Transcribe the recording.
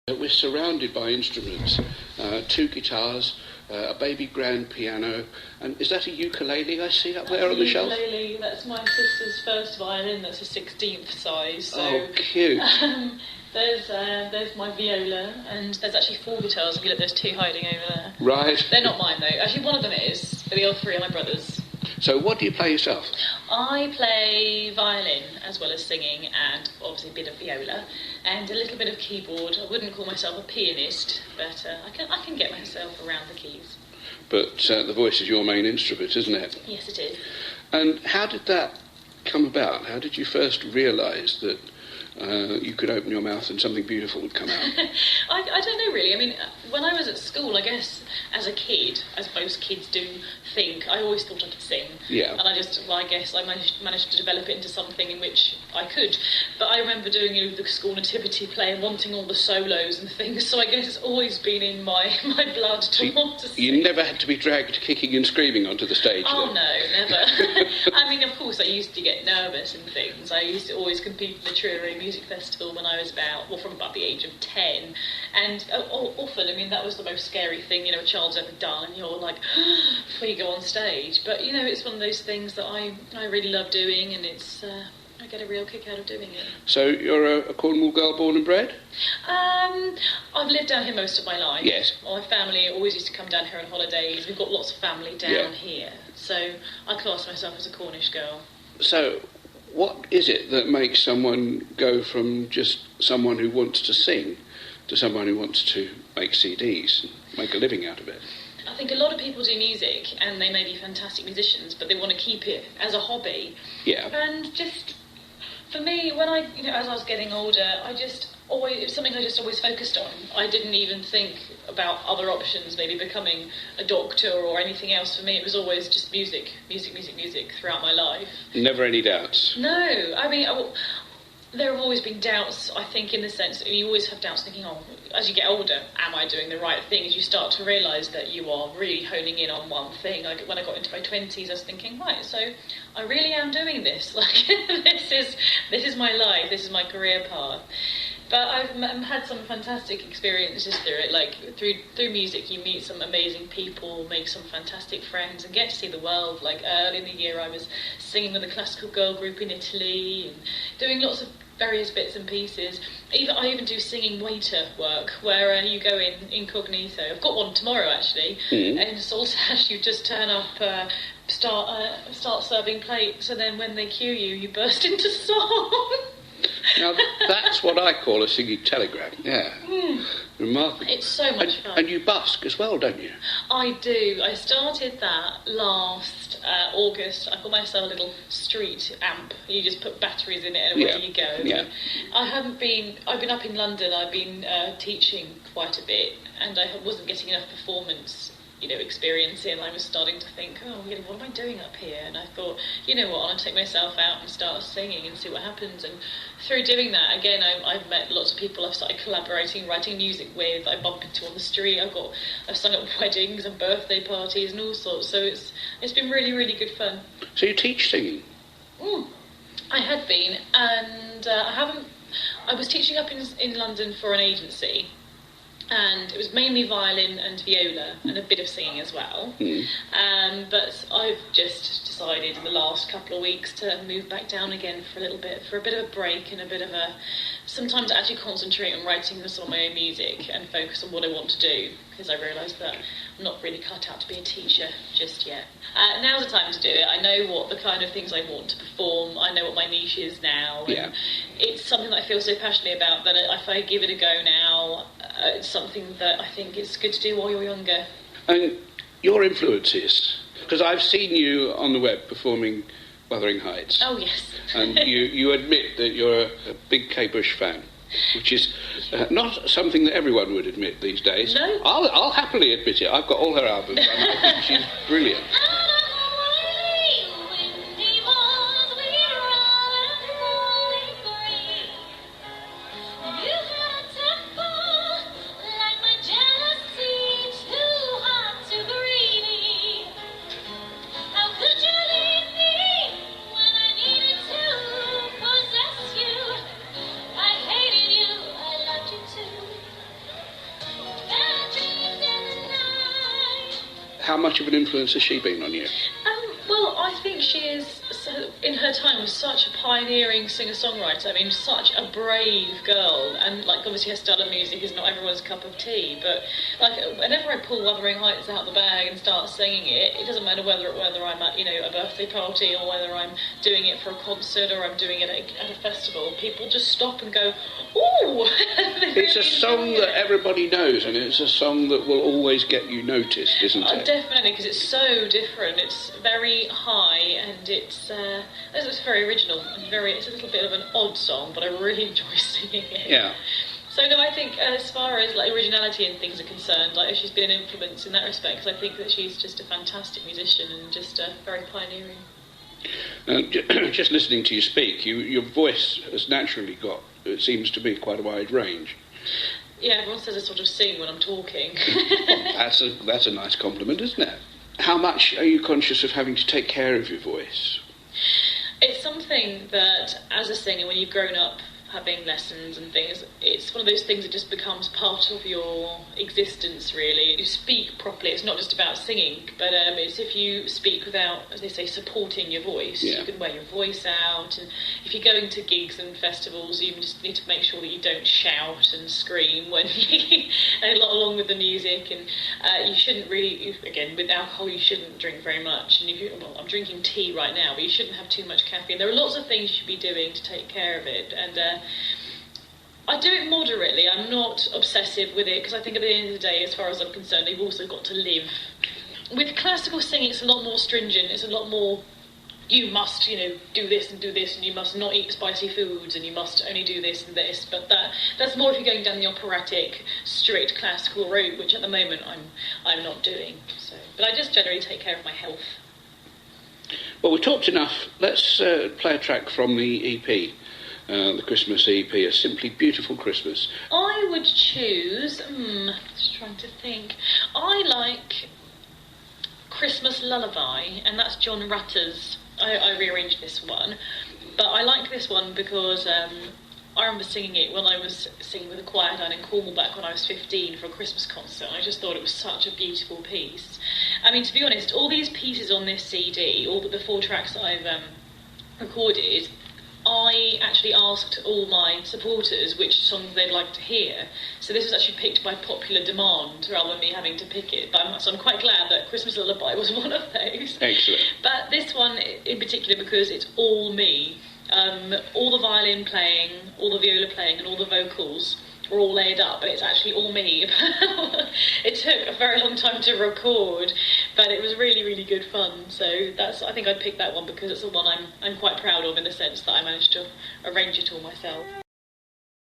We're surrounded by instruments, two guitars, a baby grand piano, and is that a ukulele I see up there on the shelf? Ukulele, that's my sister's first violin, that's a 16th size. So, oh, cute. There's my viola, and there's actually 4 guitars. If you look, there's 2 hiding over there. Right. They're not mine, though. Actually, one of them is, but the other 3 are my brother's. So what do you play yourself? I play violin as well as singing, and obviously a bit of viola and a little bit of keyboard. I wouldn't call myself a pianist, but I can get myself around the keys. But the voice is your main instrument, isn't it? Yes, it is. And how did that come about? How did you first realise that you could open your mouth and something beautiful would come out? I don't know, really. I mean, when I was at school, I guess, as a kid, as most kids do think, I always thought I could sing. Yeah. And I guess I managed to develop it into something in which I could. But I remember doing the school nativity play and wanting all the solos and things, so I guess it's always been in my blood to want to sing. You never had to be dragged kicking and screaming onto the stage, Oh, then? no, never. I mean, of course, I used to get nervous and things. I used to always compete in the Truro Music Festival when I was from about the age of 10. And often, I mean, that was the most scary thing, a child's ever done, and you're like, before you go on stage. But, it's one of those things that I really love doing, and it's... I get a real kick out of doing it. So you're a Cornwall girl born and bred? I've lived down here most of my life. Yes. My family always used to come down here on holidays. We've got lots of family down here. So I class myself as a Cornish girl. So what is it that makes someone go from just someone who wants to sing to someone who wants to make CDs and make a living out of it? I think a lot of people do music and they may be fantastic musicians, but they want to keep it as a hobby. Yeah. And just... For me, when as I was getting older, it was something I just always focused on. I didn't even think about other options, maybe becoming a doctor or anything else. For me, it was always just music throughout my life. Never any doubts? No, I mean, there have always been doubts, I think, in the sense that you always have doubts thinking, as you get older, am I doing the right thing? As you start to realise that you are really honing in on one thing. Like when I got into my 20s, I was thinking, right, so I really am doing this. Like, this is my life, this is my career path. But I've had some fantastic experiences through it. Like, through music, you meet some amazing people, make some fantastic friends, and get to see the world. Like, early in the year, I was singing with a classical girl group in Italy, and doing lots of various bits and pieces. I even do singing waiter work, where you go in incognito. I've got one tomorrow, actually. In Saltash, you just turn up, start serving plates, and then when they cue you, you burst into song. Now, that's what I call a singing telegram. Yeah. Remarkable. It's so much fun. And you busk as well, don't you? I do. I started that last August. I got myself a little street amp. You just put batteries in it and away you go. Yeah. I've been up in London. I've been teaching quite a bit, and I wasn't getting enough performance experience in. I was starting to think, what am I doing up here? And I thought, I'm going to take myself out and start singing and see what happens. And through doing that, again, I've met lots of people I've started collaborating, writing music with, I bump into on the street. I've sung at weddings and birthday parties and all sorts. So it's been really, really good fun. So you teach singing? I had been, and I was teaching up in London for an agency. And it was mainly violin and viola and a bit of singing as well. But I've just decided in the last couple of weeks to move back down again for a bit of a break and sometimes actually concentrate on writing some of my own music and focus on what I want to do, because I realised that I'm not really cut out to be a teacher just yet. Now's the time to do it. I know what the kind of things I want to perform. I know what my niche is now. Yeah. It's something that I feel so passionate about that if I give it a go now, it's something that I think is good to do while you're younger. And your influences, because I've seen you on the web performing Wuthering Heights. Oh, yes. And you admit that you're a big Kate Bush fan, which is not something that everyone would admit these days. No. I'll happily admit it. I've got all her albums and I think she's brilliant. how much of an influence has she been on you? Well, I think she is, in her time, was such a pioneering singer-songwriter. I mean, such a brave girl. And, like, obviously her style of music is not everyone's cup of tea. But, like, whenever I pull Wuthering Heights out of the bag and start singing it, it doesn't matter whether I'm at, a birthday party or whether I'm doing it for a concert or I'm doing it at a festival. People just stop and go, ooh! It's a song that everybody knows, and it's a song that will always get you noticed, isn't it? Definitely, because it's so different. It's very high, and it's very original and it's a little bit of an odd song, but I really enjoy singing it. Yeah. So no, I think as far as like originality and things are concerned, like she's been an influence in that respect. Because I think that she's just a fantastic musician and just very pioneering. Just listening to you speak, your voice has naturally got, it seems to be, quite a wide range. Yeah, everyone says I sort of sing when I'm talking. That's a nice compliment, isn't it? How much are you conscious of having to take care of your voice? It's something that, as a singer, when you've grown up having lessons and things, it's one of those things that just becomes part of your existence, really. You speak properly. It's not just about singing, but it's if you speak without, as they say, supporting your voice. Yeah. You can wear your voice out, and if you're going to gigs and festivals, you just need to make sure that you don't shout and scream when along with the music, and you shouldn't really, again, with alcohol, you shouldn't drink very much, and I'm drinking tea right now, but you shouldn't have too much caffeine. There are lots of things you should be doing to take care of it, and I do it moderately. I'm not obsessive with it, because I think at the end of the day, as far as I'm concerned, you've also got to live. With classical singing, it's a lot more stringent. It's a lot more, you must, do this, and you must not eat spicy foods, and you must only do this and this. But that's more if you're going down the operatic, strict classical route, which at the moment I'm not doing. So, but I just generally take care of my health. Well, we've talked enough. Let's play a track from the EP. The Christmas EP, A Simply Beautiful Christmas. I would choose, just trying to think, I like Christmas Lullaby, and that's John Rutter's. I rearranged this one, but I like this one because I remember singing it when I was singing with a choir down in Cornwall back when I was 15 for a Christmas concert, and I just thought it was such a beautiful piece. I mean, to be honest, all these pieces on this CD, all but the 4 tracks that I've recorded, I actually asked all my supporters which songs they'd like to hear. So this was actually picked by popular demand rather than me having to pick it. So I'm quite glad that Christmas Lullaby was one of those. Excellent. But this one in particular, because it's all me. All the violin playing, all the viola playing, and all the vocals are all laid up, but it's actually all me. It took a very long time to record, but it was really, really good fun. So I think I'd pick that one because it's the one I'm quite proud of, in the sense that I managed to arrange it all myself.